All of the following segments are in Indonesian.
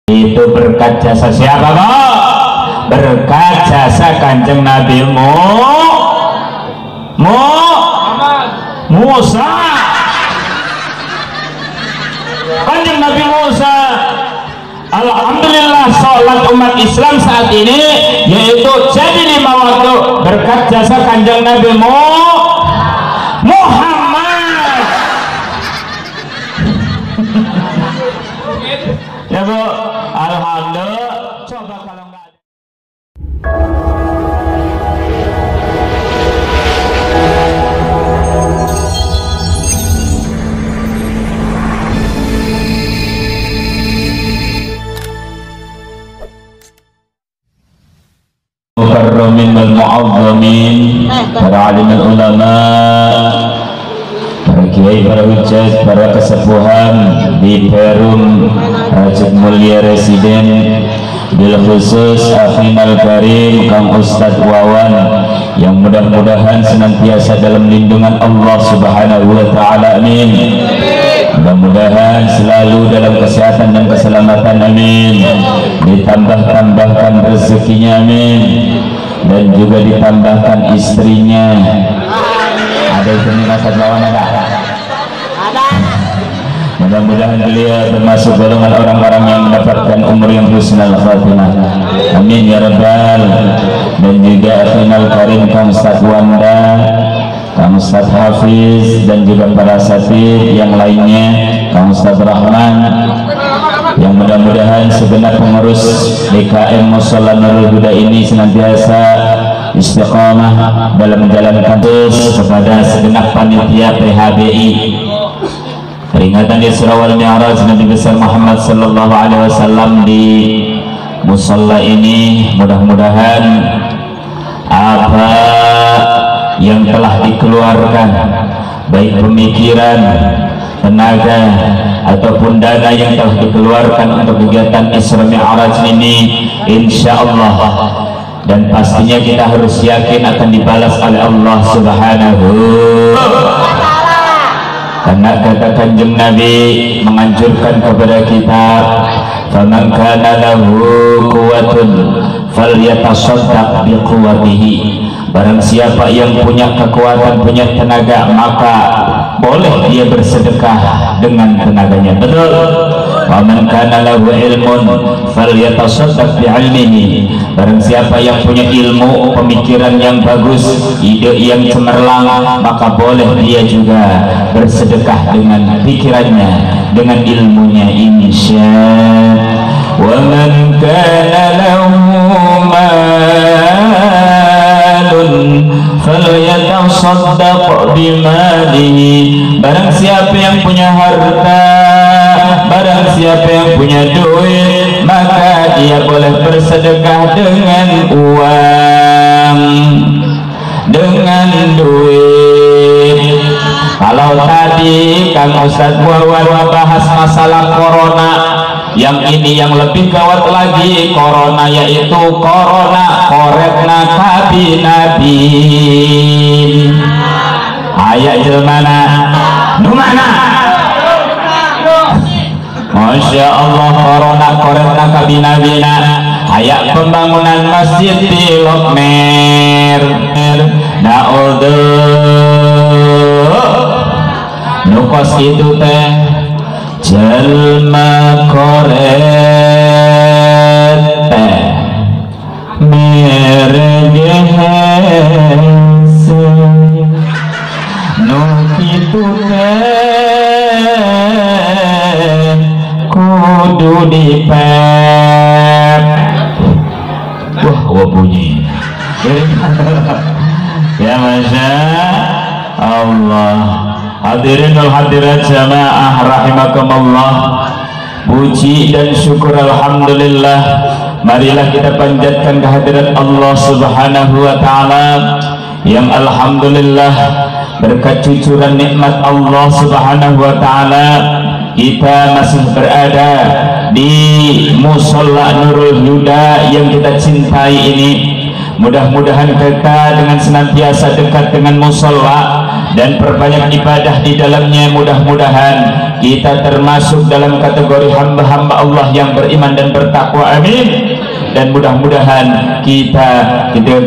Itu berkat jasa siapa, Pak? Berkat jasa Kanjeng Nabi Musa. Kanjeng Nabi Musa, alhamdulillah sholat umat Islam saat ini yaitu jadi 5 waktu berkat jasa Kanjeng Nabi Muhammad. Ya Bu, alhamdulillah. Coba kalau nggak ada. Mukarramin wal mu'azzamin, para alim ulama, para kiai, para hujjah, para kesepuhan di Perum, Raja Mulia Residen, bil khusus Akhinal Karim Kang Ustadz Wawan, yang mudah-mudahan senantiasa dalam lindungan Allah Subhanahu wa Ta'ala, amin. Mudah-mudahan selalu dalam kesehatan dan keselamatan, amin. Ditambah-tambahkan rezekinya, amin. Dan juga ditambahkan istrinya. Ada istri Ustadz Wawan enggak? Ada. Mudah-mudahan beliau termasuk golongan orang-orang yang mendapatkan umur yang husnul khatimah, amin ya rabbal. Dan juga Akhinal Karim Kang Ustadz Wanda, Kang Ustadz Hafiz, dan juga para asatidz yang lainnya, Kang Ustadz Rahman, yang mudah-mudahan segenap pengurus DKM Mushola Nurul Huda ini senantiasa istiqamah dalam menjalankan tugas kepada segenap panitia PHBI peringatan Isra wal Mi'raj Nabi besar Muhammad sallallahu alaihi wasallam di mushola ini. Mudah-mudahan apa yang telah dikeluarkan, baik pemikiran, tenaga ataupun dana yang telah dikeluarkan untuk kegiatan Isra Mi'raj ini, insya Allah dan pastinya kita harus yakin akan dibalas oleh Allah Subhanahu wa Ta'ala. Karena kata Kanjeng Nabi menganjurkan kepada kita, faman kana lahu quwwatun falyatasaddaq biquwwatihi. Barang siapa yang punya kekuatan, punya tenaga, maka boleh dia bersedekah dengan tenaganya. Betul. Waman kana lahu ilmun falyatasaddaq bi'ilmihi. Barang siapa yang punya ilmu, pemikiran yang bagus, ide yang cemerlang, maka boleh dia juga bersedekah dengan pikirannya, dengan ilmunya, insya. Waman kana lahu falyatasaddaq bimalihi. Barang siapa yang punya harta, barang siapa yang punya duit, maka dia boleh bersedekah dengan uang, dengan duit. Kalau tadi Kang Ustadz Wawan bahas masalah corona, yang ini yang lebih gawat lagi, corona, yaitu corona koretna kabinabi. Ayat jelmana numana, Masya Allah, corona koretna kabinabina. Ayat pembangunan masjid di Lokmer nukos itu teh jelma koret teh meregehese nuk itu teh kudu dipep. Wah bunyi ya, Masya Allah. Hadirin wal hadirat jamaah rahimakumullah, puji dan syukur alhamdulillah, marilah kita panjatkan kehadirat Allah Subhanahu wa Ta'ala yang alhamdulillah berkat cucuran nikmat Allah Subhanahu wa Ta'ala kita masih berada di Mushola Nurul Huda yang kita cintai ini. Mudah-mudahan kita dengan senantiasa dekat dengan mushola dan perbanyak ibadah di dalamnya. Mudah-mudahan kita termasuk dalam kategori hamba-hamba Allah yang beriman dan bertakwa, amin. Dan mudah-mudahan kita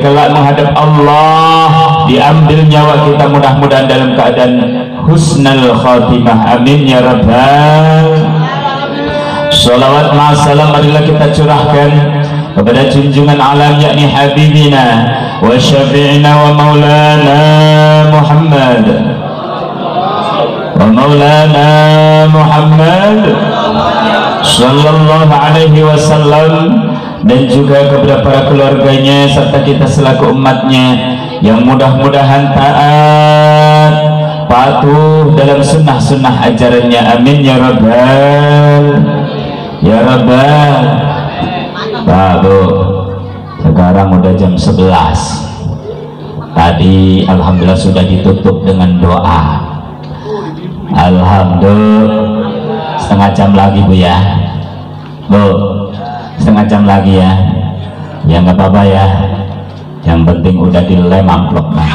kelak menghadap Allah diambil nyawa kita mudah-mudahan dalam keadaan husnul khatimah, amin ya rabbal. Salawat ma'asalam marilah kita curahkan kepada junjungan alam yakni habibina wa syafi'ina wa maulana Muhammad sallallahu alaihi wasallam, dan juga kepada para keluarganya serta kita selaku umatnya yang mudah-mudahan taat patuh dalam sunnah-sunnah ajarannya, amin ya rabbal ya rabbal. Pak Bu, sekarang udah jam 11. Tadi alhamdulillah sudah ditutup dengan doa. Alhamdulillah, setengah jam lagi Bu ya. Bu, setengah jam lagi ya. Ya nggak apa-apa ya. Yang penting udah dilem amplopnya.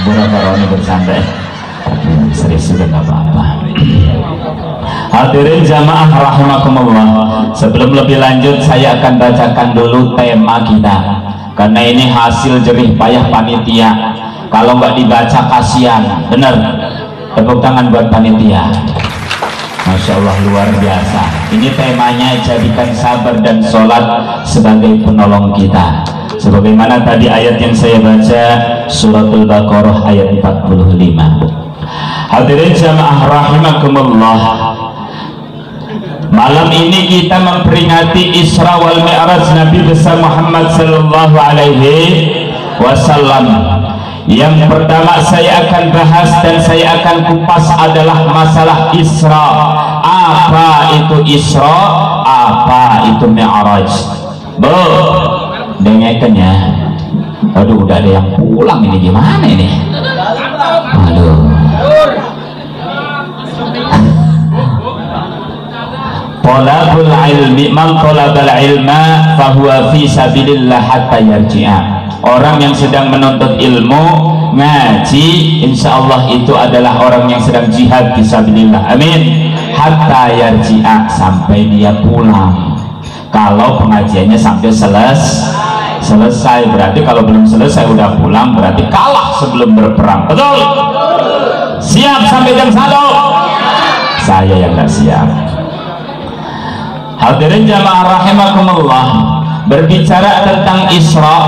Berapa orang bersantai? Serius juga nggak apa-apa. Hadirin jamaah rahimakumullah, sebelum lebih lanjut saya akan bacakan dulu tema kita, karena ini hasil jerih payah panitia. Kalau nggak dibaca kasihan, bener. Tepuk tangan buat panitia. Masya Allah, luar biasa. Ini temanya jadikan sabar dan sholat sebagai penolong kita. Sebagaimana tadi ayat yang saya baca, suratul Baqarah ayat 45. Hadirin jamaah rahimakumullah, malam ini kita memperingati Isra wal Mi'raj Nabi besar Muhammad sallallahu alaihi wasallam. Yang pertama saya akan bahas dan saya akan kupas adalah masalah Isra. Apa itu Isra? Apa itu Mi'raj? Bu, dengarkan ya. Aduh, udah ada yang pulang ini, gimana ini? Aduh. Talabul ilmi, man talabal ilma fahuwa fi sabilillah hatta yarji'a. Orang yang sedang menuntut ilmu, ngaji, insya Allah itu adalah orang yang sedang jihad fi sabilillah, amin. Hatta yarji'a, sampai dia pulang. Kalau pengajiannya sampai selesai, berarti kalau belum selesai udah pulang, berarti kalah sebelum berperang, betul? Siap sampai jam 1? Saya yang gak siap. Hadirin jamaah rahimakumullah, berbicara tentang Isra,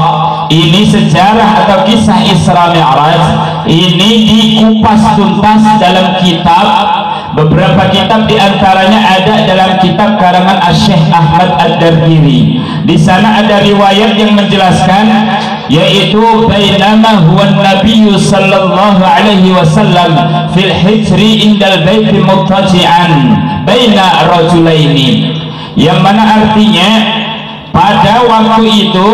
ini sejarah atau kisah Isra Mi'raj ini dikupas tuntas dalam kitab. Beberapa kitab diantaranya ada dalam kitab karangan Syekh Ahmad Ad-Dariri. Di sana ada riwayat yang menjelaskan, yaitu bainama huwa Nabi sallallahu alaihi wasallam fil hijri indal baiti muttaji'an baina rajulaini, yang mana artinya pada waktu itu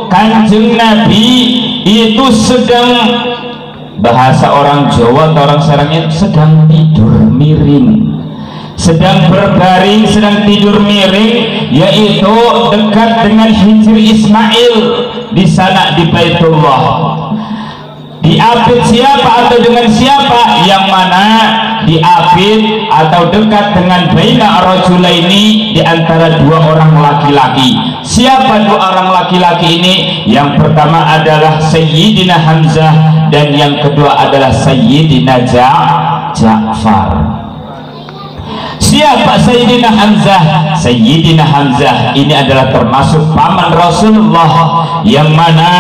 Kanjeng Nabi itu sedang, bahasa orang Jawa atau orang Serangnya, sedang tidur miring, sedang berbaring, sedang tidur miring, yaitu dekat dengan Hijri Ismail di sana di Baitullah. Diapit siapa atau dengan siapa? Yang mana diapit atau dekat dengan baina rajulaini, di antara dua orang laki-laki. Siapa dua orang laki-laki ini? Yang pertama adalah Sayyidina Hamzah dan yang kedua adalah Sayyidina Ja'far. Siapa Sayyidina Hamzah? Sayyidina Hamzah ini adalah termasuk paman Rasulullah, yang mana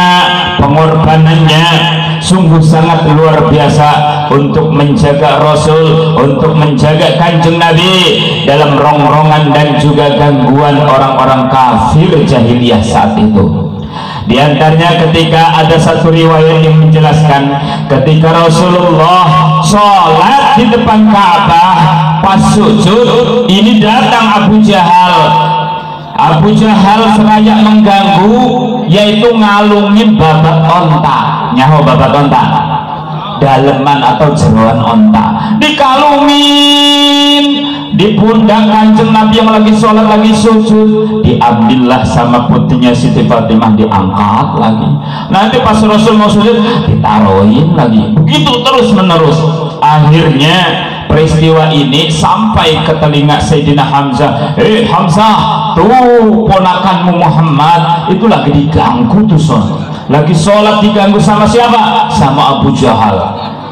pengorbanannya sungguh sangat luar biasa untuk menjaga Rasul, untuk menjaga Kanjeng Nabi dalam rongrongan dan juga gangguan orang-orang kafir jahiliyah saat itu. Di antaranya ketika ada satu riwayat yang menjelaskan, ketika Rasulullah sholat di depan Ka'bah, pas sujud ini datang Abu Jahal. Abu Jahal seraya mengganggu, yaitu ngalungin babat onta. Nyaho babat onta, daleman atau jeroan onta, dikalungin di pundak Kanjeng Nabi yang lagi sholat, lagi sujud, diambillah sama putrinya Siti Fatimah, diangkat lagi. Nanti pas Rasul mau sujud ditaruhin lagi, begitu terus menerus. Akhirnya peristiwa ini sampai ke telinga Sayyidina Hamzah. Hamzah, tuh ponakanmu Muhammad itu lagi diganggu tuh lagi sholat diganggu sama siapa? Sama Abu Jahal.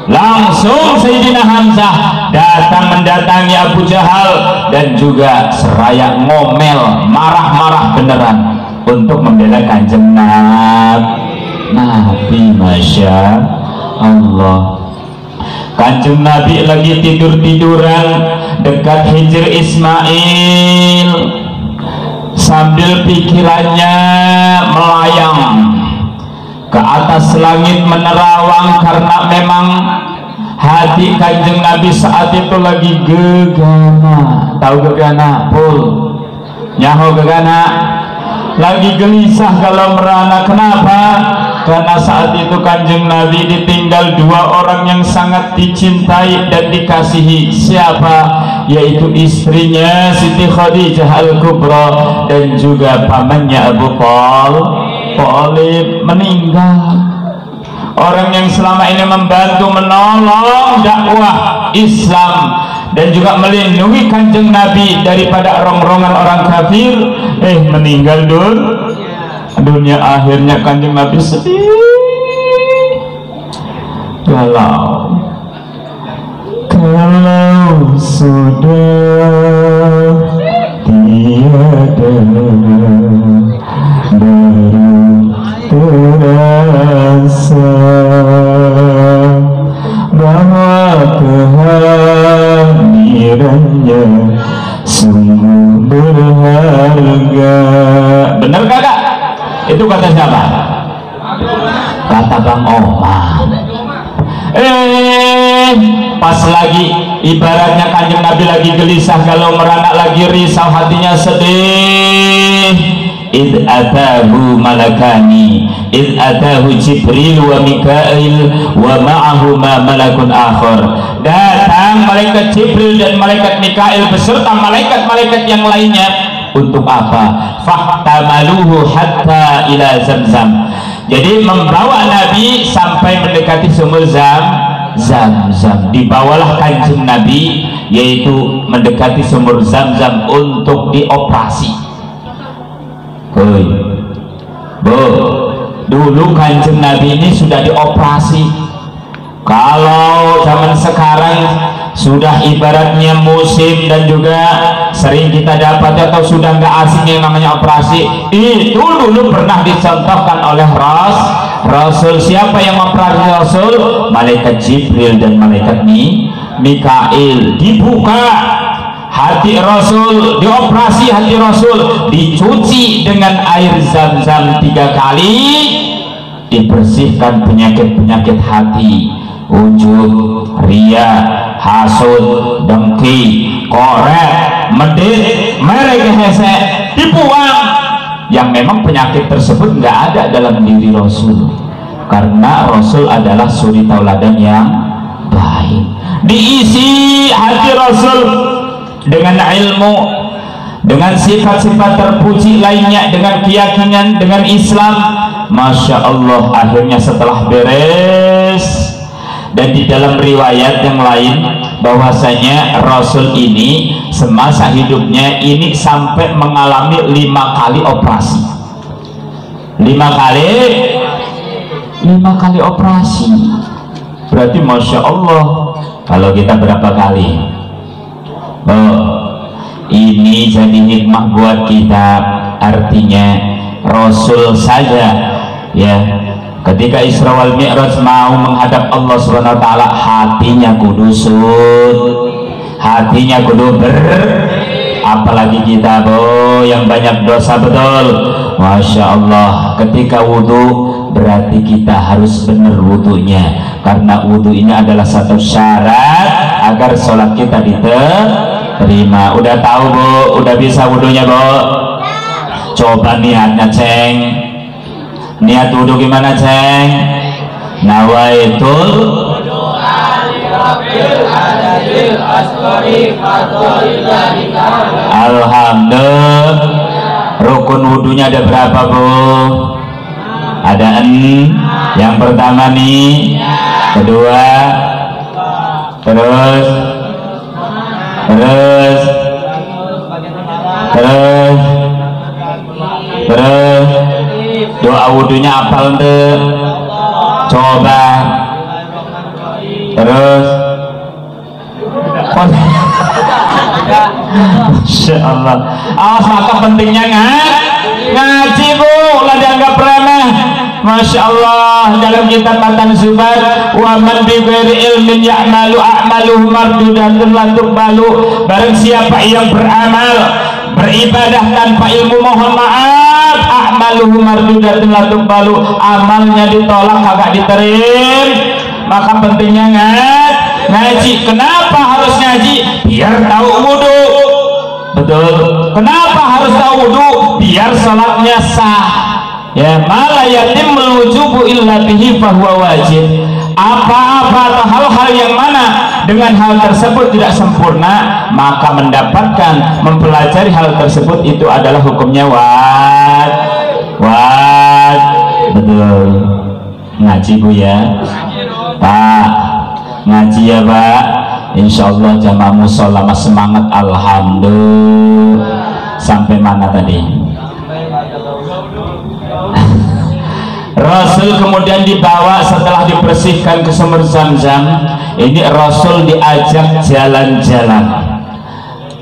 Langsung Sayyidina Hamzah datang mendatangi Abu Jahal dan juga seraya ngomel, marah-marah beneran untuk membela kanjeng Nabi. Masya Allah. Kanjeng Nabi lagi tidur-tiduran dekat Hijr Ismail, sambil pikirannya melayang ke atas langit menerawang, karena memang hati kanjeng Nabi saat itu lagi gegana. Tahu gegana? Pul nyaho gegana, lagi gelisah kalau merana. Kenapa? Karena saat itu kanjeng Nabi ditinggal dua orang yang sangat dicintai dan dikasihi. Siapa? Yaitu istrinya Siti Khadijah Al-Kubra dan juga pamannya Abu Thalib meninggal. Orang yang selama ini membantu menolong dakwah Islam dan juga melindungi kanjeng Nabi daripada rongrongan orang kafir, meninggal dunia. Akhirnya kanjeng Nabi sedih, kalau sudah tiada terasa bahwa kehadirannya sungguh berharga. Benar kagak? Itu kata siapa? Kata Bang Omar. Pas lagi ibaratnya kanjeng Nabi lagi gelisah, kalau merana lagi risau, hatinya sedih. Id atahu malakani, id atahu Jibril wa Mikail wa ma'ahuma malakun akhir. Datang malaikat Jibril dan malaikat Mikail beserta malaikat-malaikat yang lainnya. Untuk apa? Fahtamaluhu hatta ila Zamzam. Jadi membawa Nabi sampai mendekati sumur Zamzam. Dibawalah kanjeng Nabi, yaitu mendekati sumur Zamzam untuk dioperasi. Dulu kanjeng Nabi ini sudah dioperasi. Kalau zaman sekarang sudah ibaratnya musim dan juga sering kita dapat atau sudah nggak asing yang namanya operasi. Itu dulu pernah dicontohkan oleh Rasul. Siapa yang operasi Rasul? Malaikat Jibril dan malaikat Mikail. Dibuka hati Rasul, dioperasi hati Rasul, dicuci dengan air Zam-Zam 3 kali, dibersihkan penyakit-penyakit hati, ujub, ria, hasud, dengki, korek, medit, merek, hesek, dibuang. Yang memang penyakit tersebut nggak ada dalam diri Rasul, karena Rasul adalah suri tauladan yang baik. Diisi hati Rasul dengan ilmu, dengan sifat-sifat terpuji lainnya, dengan keyakinan, dengan Islam. Masya Allah, akhirnya setelah beres. Dan di dalam riwayat yang lain bahwasanya Rasul ini semasa hidupnya ini sampai mengalami 5 kali operasi. 5 kali operasi. Berarti Masya Allah, kalau kita berapa kali? Ini jadi hikmah buat kita. Artinya Rasul saja ya, ketika Isra wal Mi'raj mau menghadap Allah Subhanahu wa taala, hatinya kudu hatinya kudu apalagi kita yang banyak dosa. Betul, Masya Allah. Ketika wudhu berarti kita harus benar wudhunya, karena wudhu ini adalah satu syarat agar sholat kita diterima. Udah tahu Bu? Udah bisa wudhunya Bu? Coba niatnya Ceng. Niat wudhu gimana Ceng? Nawaitul Alhamdulillah. Rukun wudhunya ada berapa Bu? Ada 6. Yang pertama nih, kedua, terus terus doa wudunya apal tuh, coba terus Masya Allah. Awas, maka pentingnya ngaji bu, lah dianggap remeh. Masya Allah, dalam kitab Matan Zubair, wa man bi ghairi ilmin ya'malu a'maluhu mardudatun la tuqbalu. Barang siapa yang beramal, beribadah tanpa ilmu, mohon maaf, a'maluhu mardudatun la tuqbalu, amalnya ditolak, kagak diterima. Maka pentingnya ngaji. Kenapa harus ngaji? Biar tahu wudu. Betul. Kenapa harus tahu wudu? Biar salatnya sah. Ya, mala yatimul wujubu illa bihi fahuwa wajib. Apa-apa atau hal-hal yang mana dengan hal tersebut tidak sempurna, maka mempelajari hal tersebut itu adalah hukumnya betul. Ngaji bu ya Pak, ngaji ya Pak. Insyaallah jamaah mushola mas semangat. Alhamdulillah. Sampai mana tadi? Rasul kemudian dibawa setelah dibersihkan ke sumur Zam-Zam. Ini Rasul diajak jalan-jalan.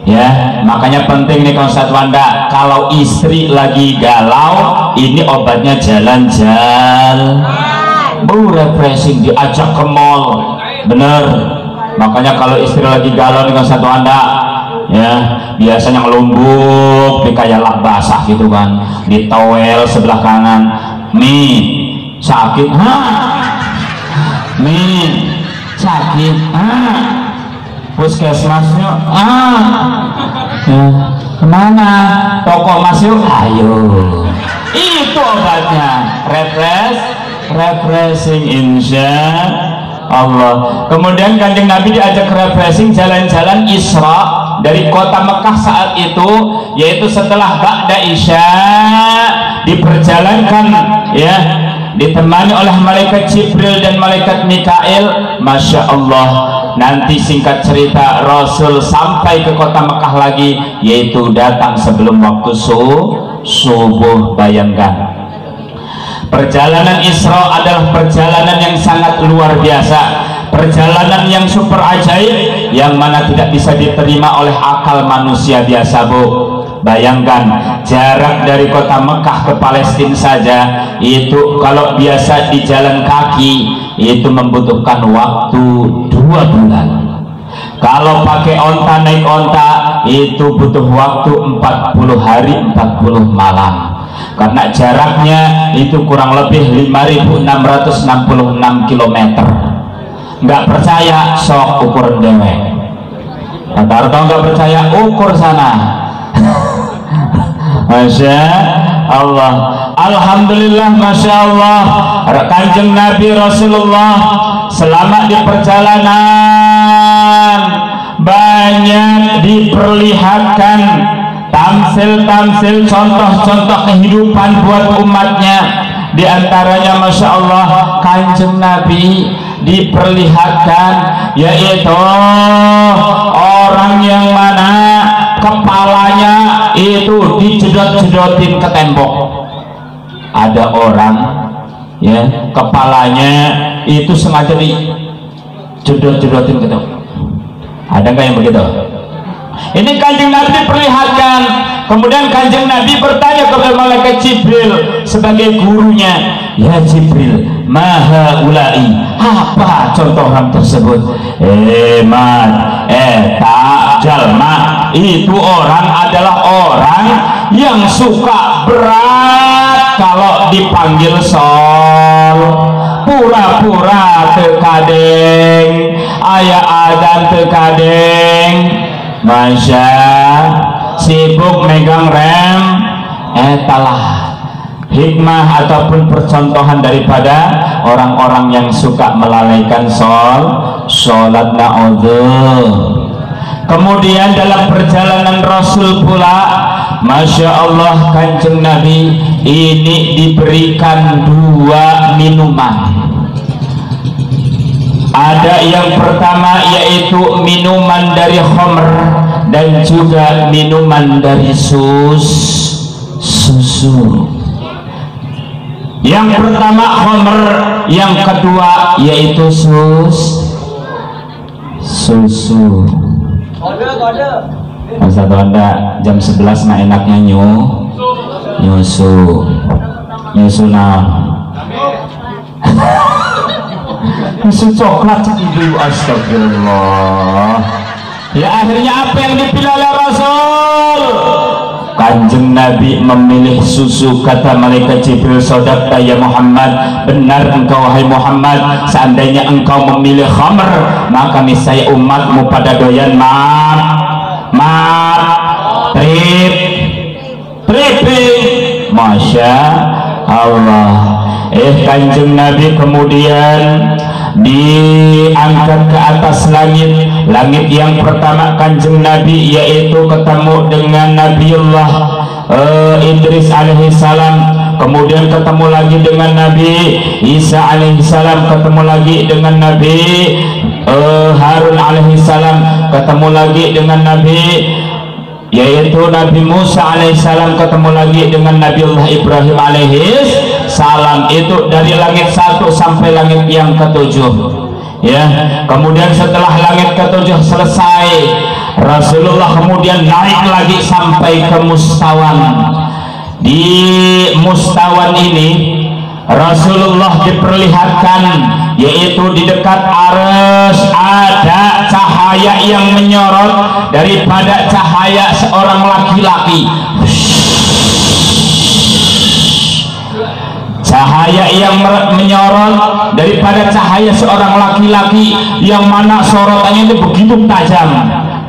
Ya, makanya penting nih Ustaz Wanda, kalau istri lagi galau, ini obatnya jalan-jalan. Refreshing, diajak ke mall. Bener. Makanya kalau istri lagi galau nih Ustaz Wanda, ya biasanya ngelumbuk di kayak lak basah gitu kan, di towel sebelah kanan. Nih sakit, nih sakit, puskesmasnya, kemana? Toko mas yuk, ayo. Itu obatnya, refreshing insya Allah. Kemudian Kanjeng Nabi diajak refreshing jalan-jalan Isra dari kota Mekah saat itu, yaitu setelah Ba'da Isya, diperjalankan ya, ditemani oleh malaikat Jibril dan malaikat Mikail. Masya Allah. Nanti singkat cerita Rasul sampai ke kota Mekah lagi, yaitu datang sebelum waktu subuh. Bayangkan, perjalanan Isra adalah perjalanan yang sangat luar biasa, perjalanan yang super ajaib, yang mana tidak bisa diterima oleh akal manusia biasa bu. Bayangkan jarak dari kota Mekah ke Palestina saja itu kalau biasa di jalan kaki itu membutuhkan waktu 2 bulan. Kalau pakai onta, naik onta, itu butuh waktu 40 hari 40 malam, karena jaraknya itu kurang lebih 5.666 km. Nggak percaya, sok ukur dewe. Atau nggak percaya, ukur sana. Masya Allah. Alhamdulillah, Masya Allah. Kanjeng Nabi Rasulullah selama di perjalanan banyak diperlihatkan tamsil-tamsil, contoh-contoh kehidupan buat umatnya. Di antaranya Masya Allah, Kanjeng Nabi diperlihatkan yaitu orang yang mana kepalanya itu dijedot-jedotin ke tembok. Ada orang ya kepalanya itu sengaja dijedot-jedotin ke tembok. Ada nggak yang begitu? Ini Kanjeng Nabi diperlihatkan. Kemudian Kanjeng Nabi bertanya kepada malaikat Jibril sebagai gurunya, ya Jibril, maha ulai, apa contoh orang tersebut? Tak jalma, itu orang adalah orang yang suka berat kalau dipanggil sol, pura-pura tekadeng, ayah adan tekadeng. Masya, sibuk megang rem. Etalah hikmah ataupun percontohan daripada orang-orang yang suka melalaikan sholat. Na'udzubillah. Kemudian dalam perjalanan Rasul pula, Masya Allah, Kanjeng Nabi ini diberikan 2 minuman. Ada yang pertama yaitu minuman dari khamr dan juga minuman dari susu. Yang pertama khamr, yang kedua yaitu susu. Masa Anda jam 11 nah enaknya nyusu nah nyusu coklat itu, astagfirullah. Ya akhirnya apa yang dipilih oleh Rasul? Kanjeng Nabi memilih susu. Kata malaikat Jibril, sodaqta ya Muhammad, benar engkau wahai Muhammad. Seandainya engkau memilih khamr, maka niscaya umatmu pada doyan tripping. Masya Allah. Kanjeng Nabi kemudian diangkat ke atas langit yang pertama Kanjeng Nabi yaitu ketemu dengan Nabiullah Idris alaihissalam, kemudian ketemu lagi dengan Nabi Isa alaihissalam, ketemu lagi dengan Nabi Harun alaihissalam, ketemu lagi dengan Nabi yaitu Nabi Musa alaihissalam, ketemu lagi dengan Nabiullah Ibrahim alaihissalam. Itu dari langit 1 sampai langit yang ke-7 ya. Kemudian setelah langit ke-7 selesai, Rasulullah kemudian naik lagi sampai ke mustawan. Di mustawan ini Rasulullah diperlihatkan yaitu di dekat arsy ada cahaya yang menyorot daripada cahaya seorang laki-laki. Cahaya yang menyorot daripada cahaya seorang laki-laki yang mana sorotannya itu begitu tajam.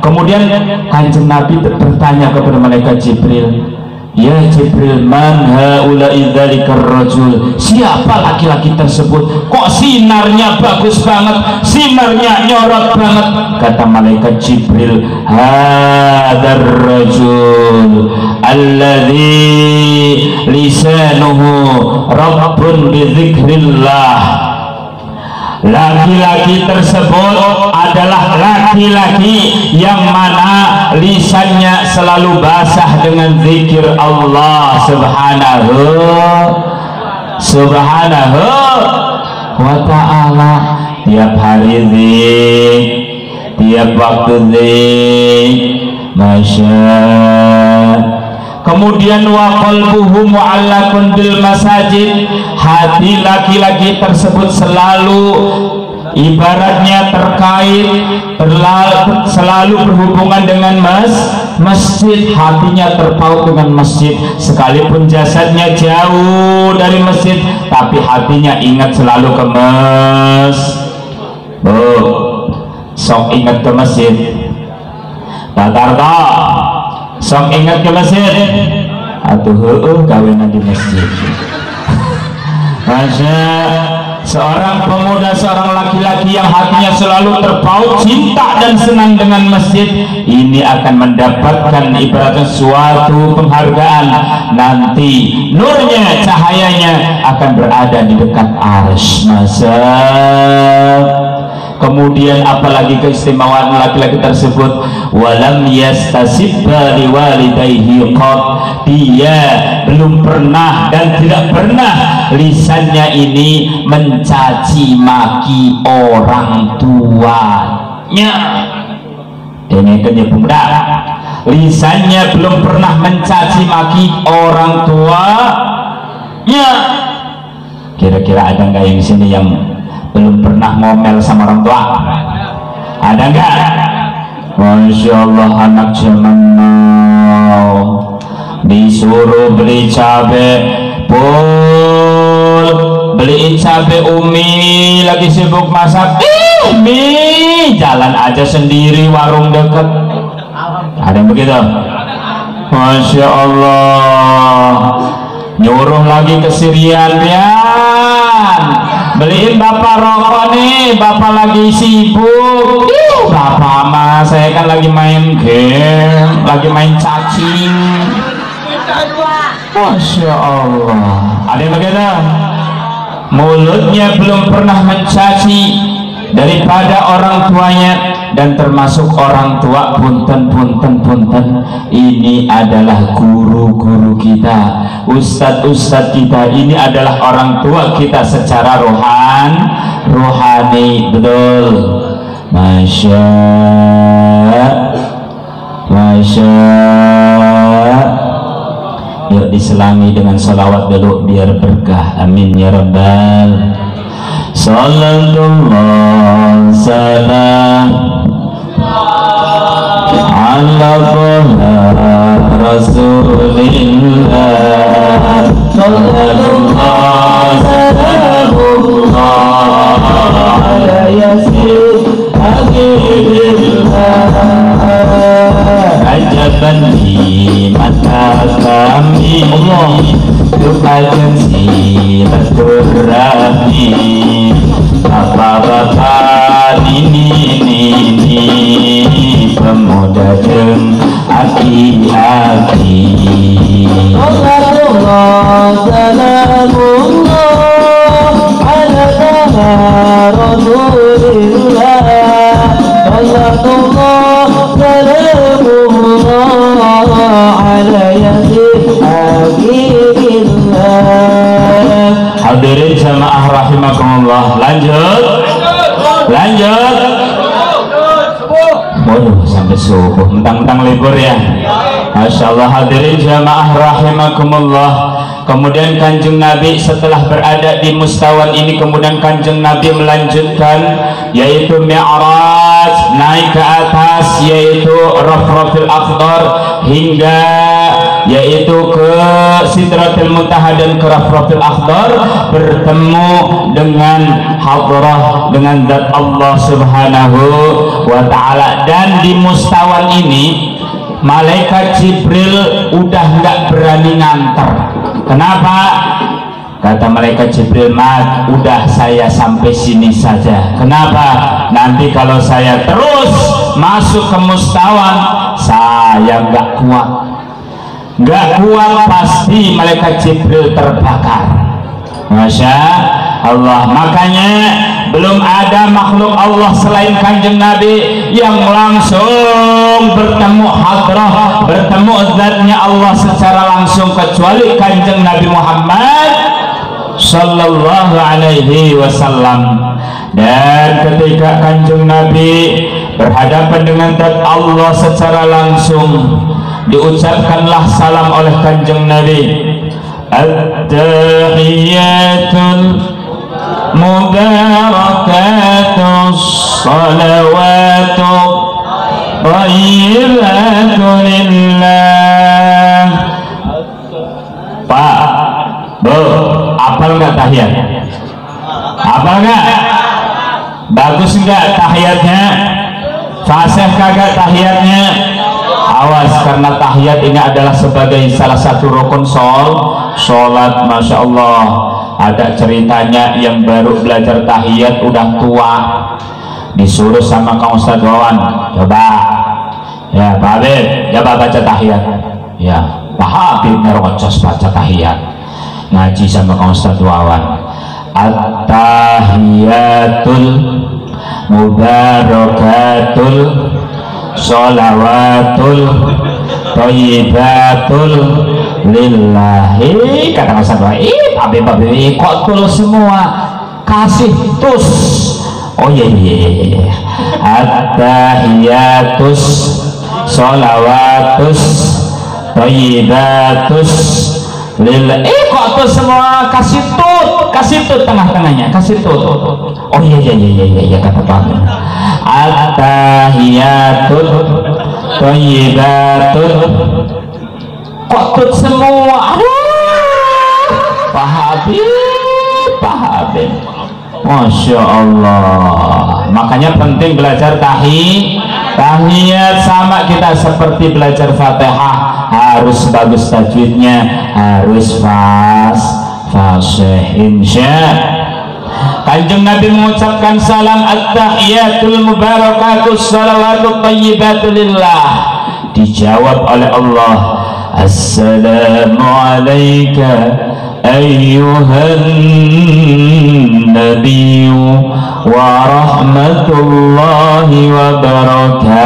Kemudian Kanjeng Nabi bertanya kepada malaikat Jibril, ya Jibril, man haula'i dzalikar rajul, siapa laki-laki tersebut, kok sinarnya bagus banget, sinarnya nyorot banget? Kata malaikat Jibril, hadzal rajul alladzi lisanuhu rabbun bidzikrillah. Laki-laki tersebut adalah laki-laki yang mana lisannya selalu basah dengan zikir Allah subhanahu wa ta'ala. Tiap hari zik, tiap waktu zik, masya. Kemudian wa qalbuhu mu'allaqun bil masajid, hati laki-laki tersebut selalu ibaratnya terkait, selalu berhubungan dengan masjid, hatinya terpaut dengan masjid, sekalipun jasadnya jauh dari masjid tapi hatinya ingat selalu ke sok ingat ke masjid. Tatarto sok ingat ke masjid, atuh gawean di masjid. Masya, seorang pemuda, seorang laki-laki yang hatinya selalu terpaut cinta dan senang dengan masjid, ini akan mendapatkan ibaratnya suatu penghargaan. Nanti nurnya, cahayanya akan berada di dekat arsy. Masa kemudian apalagi keistimewaan laki-laki tersebut, walam yastasibba liwalidayhi qad, dia belum pernah dan tidak pernah lisannya ini mencaci maki orang tuanya. Ini kan ya pemuda, lisannya belum pernah mencaci maki orang tuanya. Kira-kira ada nggak yang di sini yang belum pernah ngomel sama orang tua? Ada nggak? Masya Allah, anak zaman now disuruh beli cabe, beliin cabe, umi lagi sibuk masak, mi jalan aja sendiri warung deket. Ada yang begitu? Masya Allah, nyuruh lagi ke Sirian, beliin bapak rokok nih, bapak lagi sibuk. Bapak mah saya kan lagi main game, lagi main cacing. Masya Allah, ada yang begitu? Mulutnya belum pernah mencaci, daripada orang tuanya, dan termasuk orang tua punten ini adalah guru-guru kita, ustadz kita, ini adalah orang tua kita secara rohani. Betul. Masya yuk diselami dengan salawat dulu biar berkah. Amin ya rabbal. Sallallahu salam ala Rasulillah. Sallallahu ala yasin ajaban di mata kami lupakan silaturahmi bapak-bapak ini pemuda dan aki-aki. Allahumma salamullah ala Rasulillah. Allahumma salamullah ala yasin habibillah. Hadirin jamaah rahimakumullah. Lanjut. Waduh, sampai subuh, mentang-mentang libur ya. Masya Allah. Hadirin jamaah rahimakumullah. Kemudian Kanjeng Nabi setelah berada di mustawan ini, kemudian Kanjeng Nabi melanjutkan, yaitu Mi'raj, naik ke atas, yaitu Rafrafil Akhdar, hingga yaitu ke Sidratil Muntaha dan ke Rafrafil Akhdar, bertemu dengan hadrah, dengan zat Allah subhanahu wa ta'ala. Dan di mustawan ini malaikat Jibril udah nggak berani nganter. Kenapa? Kata malaikat Jibril, "Mat, udah saya sampai sini saja." Kenapa? Nanti kalau saya terus masuk ke mustawan, saya nggak kuat, pasti malaikat Jibril terbakar. Masya Allah. Makanya belum ada makhluk Allah selain Kanjeng Nabi yang langsung bertemu hadrah, bertemu zatnya Allah secara langsung, kecuali Kanjeng Nabi Muhammad sallallahu alaihi wasallam. Dan ketika Kanjeng Nabi berhadapan dengan zat Allah secara langsung, diucapkanlah salam oleh Kanjeng Nabi, at-tahiyatul mubarakatus salawatu thayyibatu lillah. Pak, Bu, apal nggak tahiyat? Apal nggak? Bagus nggak tahiyatnya? Fasih kagak tahiyatnya? Awas, karena tahiyat ini adalah sebagai salah satu rukun sholat. Masya Allah. Ada ceritanya yang baru belajar tahiyat udah tua, disuruh sama Kang Ustadz Wawan, coba ya Pak Habib, coba baca tahiyat. Ya Pak Habib nerocos baca tahiyat, ngaji sama Kang Ustadz Wawan. At-tahiyatul mubarakatul sholawatul thayyibatul lillahi. Kata Mas Abah, Habib kok tulus semua, kasih tus. Oh iya. At-tahiyatus sholawatus thayyibatus lillahi. Kok tuh semua, kasih tut tengah-tengahnya, kasih tut. Oh iya kata Pak. At-tahiyatul thayyibatul. Kok tut semua? Aduh, Pak Habib, Masya Allah. Makanya penting belajar tahiyat. Sama kita seperti belajar Fatihah, harus bagus tajwidnya, harus fasih. Insya Kanjeng Nabi mengucapkan salam, at-tahiyatul mubarakatus salawatut thayyibatu lillah. Dijawab oleh Allah, assalamu alayka ayyuhan nabiyyu warahmatullahi wabarakatuh.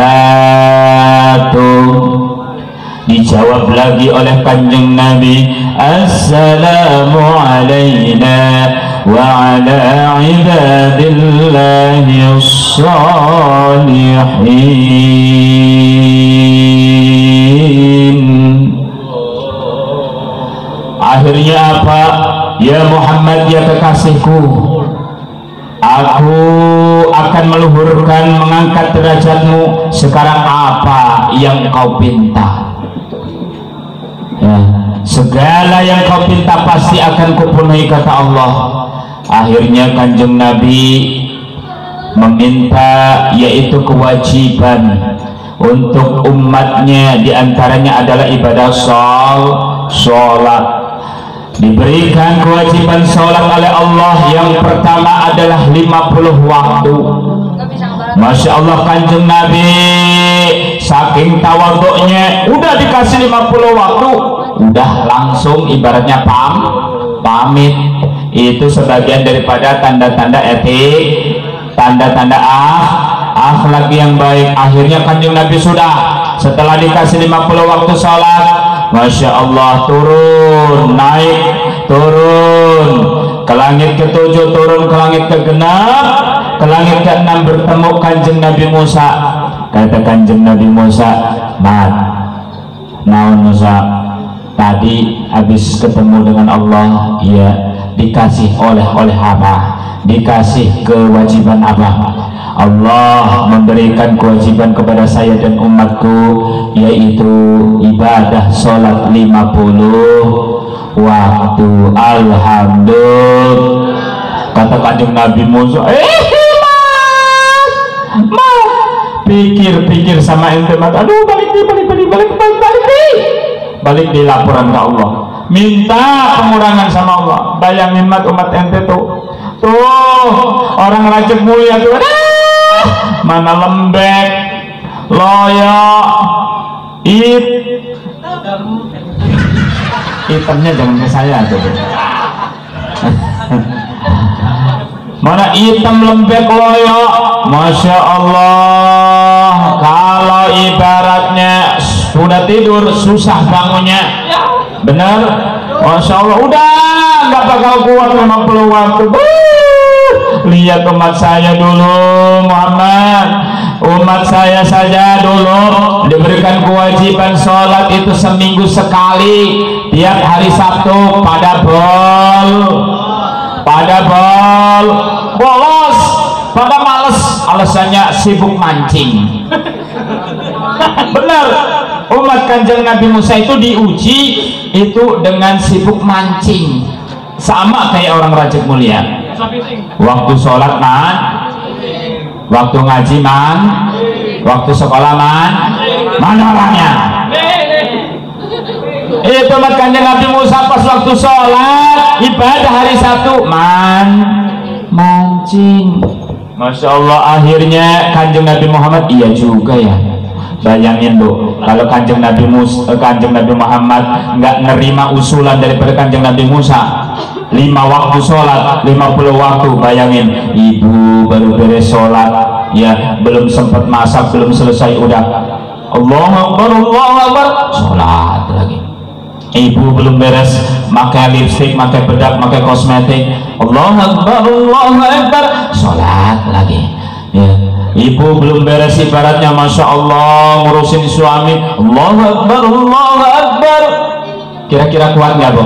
Dijawab lagi oleh kanjeng Nabi, assalamu alayna wa ala ibadillahi salihin. Akhirnya apa? Ya Muhammad, ya kekasihku, aku akan meluhurkan, mengangkat derajatmu. Sekarang apa yang kau pinta? Ya, segala yang kau pinta pasti akan kupenuhi, kata Allah. Akhirnya kanjeng Nabi meminta, yaitu kewajiban untuk umatnya, diantaranya adalah ibadah sholat. Diberikan kewajiban sholat oleh Allah. Yang pertama adalah 50 waktu. Masya Allah, kanjeng Nabi saking tawaduknya, udah dikasih 50 waktu, udah langsung ibaratnya pamit. Itu sebagian daripada tanda-tanda etik, tanda-tanda akhlak yang baik. Akhirnya kanjeng Nabi sudah, setelah dikasih 50 waktu sholat, Masya Allah, turun, naik, turun ke langit ke-7, turun ke langit ke-6, ke langit ke-6 bertemu kanjeng Nabi Musa. Kata kanjeng Nabi Musa, mat naon Musa, tadi habis ketemu dengan Allah, ya dikasih oleh apa? Dikasih kewajiban apa? Allah memberikan kewajiban kepada saya dan umatku, yaitu ibadah sholat 50 waktu. Alhamdulillah. Kata kanjeng Nabi Musa, pikir sama ente, aduh, balik di laporan ke Allah, minta pengurangan sama Allah. Bayangin umat ente tuh orang Rajab Mulia tuh, mana lembek, loyok, hitamnya jangan ke saya tuh. Mana hitam, lembek, loyok, Masya Allah. Kalau ibaratnya sudah tidur susah bangunnya, benar, Masya Allah. Udah nggak bakal kuat 50 waktu. Lihat umat saya dulu, Muhammad, umat saya saja dulu diberikan kewajiban sholat itu seminggu sekali, tiap hari Sabtu. Pada bolos, pada males, alasannya sibuk mancing. Benar, umat kanjeng Nabi Musa itu diuji itu dengan sibuk mancing, sama kayak orang Rajab Mulia. Waktu sholat waktu ngaji waktu sekolah mana orangnya? Itu umat kanjeng Nabi Musa pas waktu sholat ibadah hari Sabtu mancing. Masya Allah. Akhirnya kanjeng Nabi Muhammad, iya juga ya. Bayangin loh, kalau kanjeng Nabi Muhammad nggak nerima usulan daripada kanjeng Nabi Musa, 5 waktu sholat, 50 waktu. Bayangin, ibu baru beres sholat, ya belum sempat masak, belum selesai udah Allahu Akbar, sholat lagi. Ibu belum beres pakai lipstick, pakai bedak, pakai kosmetik, Allahu Akbar, sholat lagi. Ya, ibu belum beres ibaratnya, Masya Allah, ngurusin suami, Allahu Akbar. Kira-kira kuat nggak, Bu?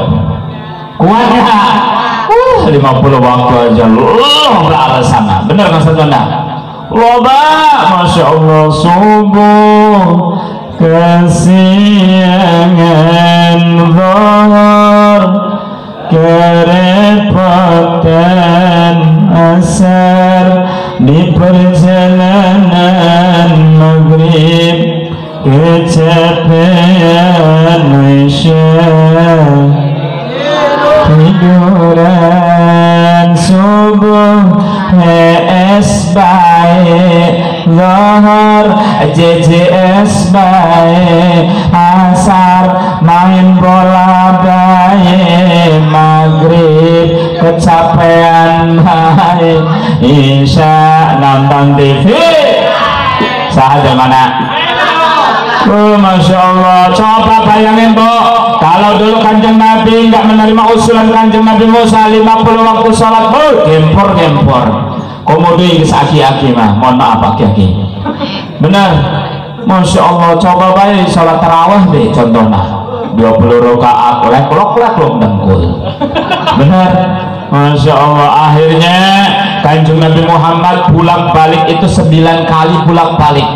Kuat nggak? 50 waktu aja loh beralasan. Bener kan Ustaz? Loba, Masya Allah, subuh kesiangan zuhur kerepotan asar di perjalanan maghrib kecapean isya tiduran subuh es baik zuhur JJS baik asar main bola baik maghrib kecapean baik Insya nonton TV saja mana. Masya Allah, coba bayangin Bu, kalau dulu Kanjeng Nabi nggak menerima usulan Kanjeng Nabi Musa 50 waktu sholat, gempor komodo ini aki-aki mah, mohon maaf aki-aki bener. Masya Allah, coba bayi sholat tarawih deh contohnya 20 rakaat lek-lek dengkul bener. Masya Allah, akhirnya Kanjeng Nabi Muhammad pulang balik itu 9 kali pulang balik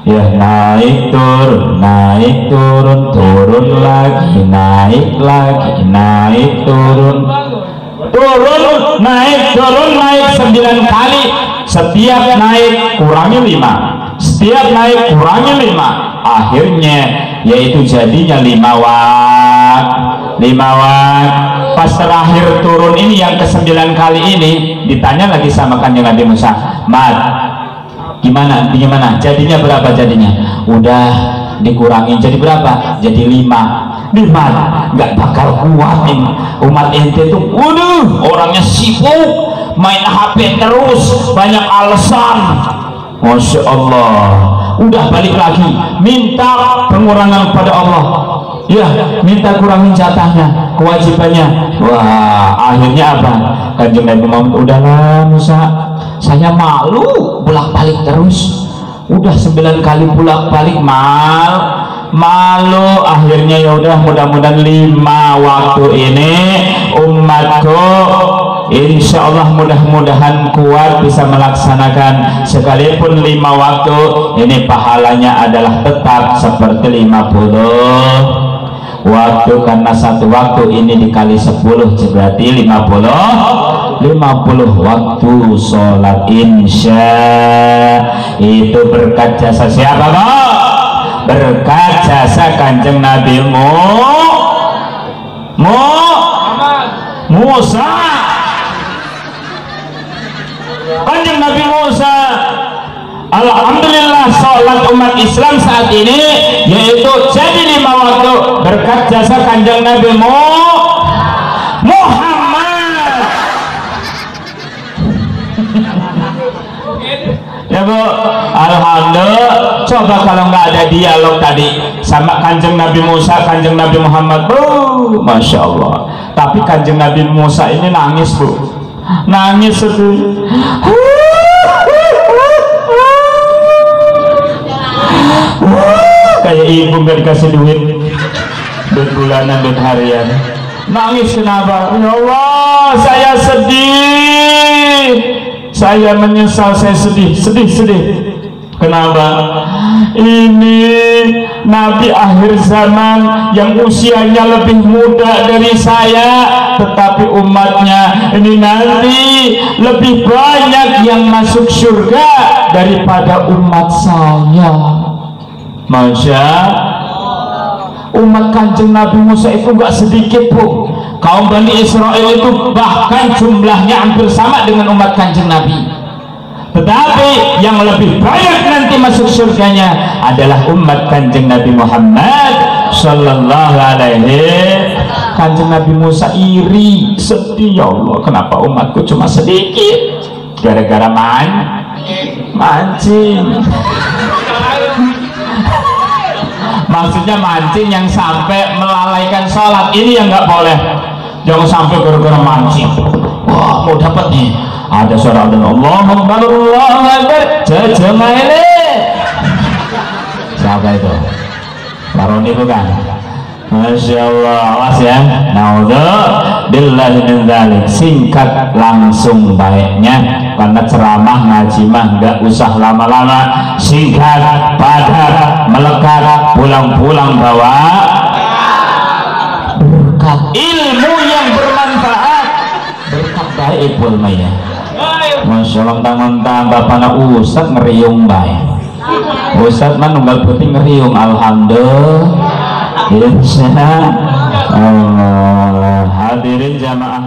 ya, naik turun turun lagi, naik lagi, naik turun naik 9 kali. Setiap naik kurangi 5, setiap naik kurangi 5, akhirnya yaitu jadinya 5 watt. Pas terakhir turun ini yang ke-9 kali ini ditanya lagi sama Kanjeng Nabi Musa, Mat, gimana jadinya berapa jadinya? Udah dikurangin jadi berapa? Jadi 5. Nggak bakal kuat nih umat ente tuh. Waduh, orangnya sibuk main HP terus, banyak alasan. Masya Allah, udah balik lagi minta pengurangan pada Allah ya, minta kurangin jatahnya, kewajibannya. Wah, akhirnya apa? Kanjeng Nabi Muhammad, udahlah Musa, saya malu bolak-balik terus, udah 9 kali bolak-balik malu. Akhirnya ya udah, mudah-mudahan 5 waktu ini umatku insya Allah mudah-mudahan kuat bisa melaksanakan, sekalipun 5 waktu ini pahalanya adalah tetap seperti 50 waktu, karena 1 waktu ini dikali 10 berarti 50 waktu sholat insya. Itu berkat jasa siapa Pak? Berkat jasa Kanjeng Nabi Musa. Kanjeng Nabi Musa, alhamdulillah sholat umat Islam saat ini yaitu jadi 5 waktu berkat jasa Kanjeng Nabi Muhammad. Ya Bu, alhamdulillah. Coba kalau nggak ada dialog tadi sama Kanjeng Nabi Musa, Kanjeng Nabi Muhammad, Masya Allah. Tapi Kanjeng Nabi Musa ini nangis Bu, nangis sedih. Kayak ibu nggak dikasih duit bulanan, duit harian, nangis. Kenapa? Ya Allah, saya sedih, saya menyesal, saya sedih. Kenapa? Ini Nabi akhir zaman yang usianya lebih muda dari saya, tetapi umatnya ini nanti lebih banyak yang masuk surga daripada umat saya. Masya umat Kanjeng Nabi Musa itu gak sedikit Bu. Kaum Bani Israel itu bahkan jumlahnya hampir sama dengan umat Kanjeng Nabi, tetapi yang lebih banyak nanti masuk surganya adalah umat Kanjeng Nabi Muhammad sallallahu alaihi. Kanjeng Nabi Musa iri, sedih, ya Allah, kenapa umatku cuma sedikit? Gara-gara mancing. Maksudnya mancing yang sampai melalaikan sholat, ini yang nggak boleh. Jangan sampai gara-gara mancing. Wah, mau dapat nih, ada suara adzan, Allahu Akbar, Allahu Akbar, jajamaile. Siapa itu? Laroni bukan? Masya Allah, awas ya. Naudzubillahi min dzalik. Singkat langsung baiknya, karena ceramah ngaji mah nggak usah lama-lama, singkat, padat, melekat, pulang-pulang bawa berkat ilmu yang bermanfaat, berkat baik ilmunya. Masya Allah, mentang-mentang bapaknya Ustadz ngeriung baik. Ustadz mah nunggal putih ngeriung, alhamdulillah. Insya Allah. Hadirin jamaah